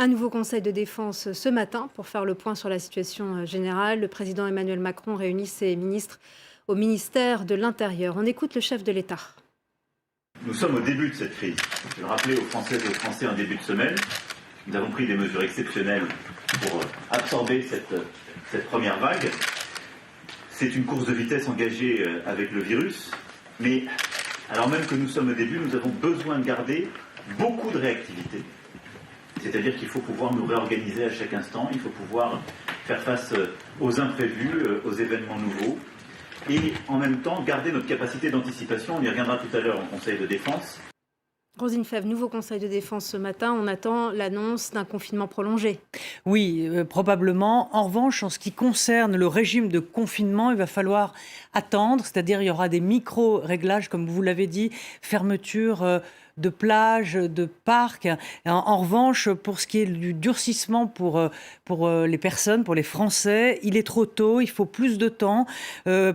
Un nouveau conseil de défense ce matin pour faire le point sur la situation générale. Le président Emmanuel Macron réunit ses ministres au ministère de l'Intérieur. On écoute le chef de l'État. Nous sommes au début de cette crise. Je vais le rappeler aux Françaises et aux Français en début de semaine. Nous avons pris des mesures exceptionnelles pour absorber cette première vague. C'est une course de vitesse engagée avec le virus. Mais alors même que nous sommes au début, nous avons besoin de garder beaucoup de réactivité. C'est-à-dire qu'il faut pouvoir nous réorganiser à chaque instant, il faut pouvoir faire face aux imprévus, aux événements nouveaux, et en même temps garder notre capacité d'anticipation. On y reviendra tout à l'heure en Conseil de défense. Roselyne Fèvre, nouveau conseil de défense ce matin. On attend l'annonce d'un confinement prolongé. Oui, probablement. En revanche, en ce qui concerne le régime de confinement, il va falloir attendre. C'est-à-dire il y aura des micro-réglages, comme vous l'avez dit, fermeture de plages, de parcs. En revanche, pour ce qui est du durcissement pour les personnes, pour les Français, il est trop tôt. Il faut plus de temps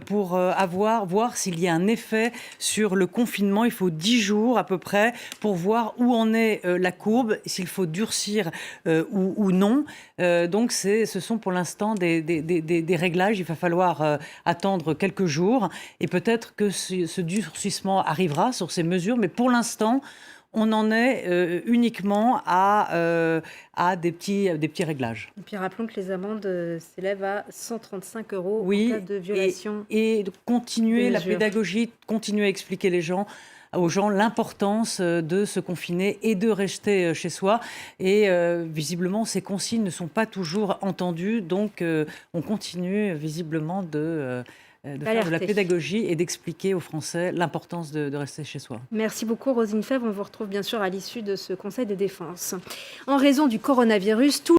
pour voir s'il y a un effet sur le confinement. Il faut 10 jours à peu près pour voir où en est la courbe, s'il faut durcir ou non. Donc ce sont pour l'instant des réglages. Il va falloir attendre quelques jours et peut-être que ce durcissement arrivera sur ces mesures. Mais pour l'instant, on en est uniquement à des petits réglages. Et puis rappelons que les amendes s'élèvent à 135 € en cas de violation. Et de continuer la pédagogie, continuer à expliquer aux gens l'importance de se confiner et de rester chez soi. Et visiblement, ces consignes ne sont pas toujours entendues. Donc, on continue visiblement de faire de la pédagogie et d'expliquer aux Français l'importance de rester chez soi. Merci beaucoup Roselyne Fèvre. On vous retrouve bien sûr à l'issue de ce conseil de défense. En raison du coronavirus,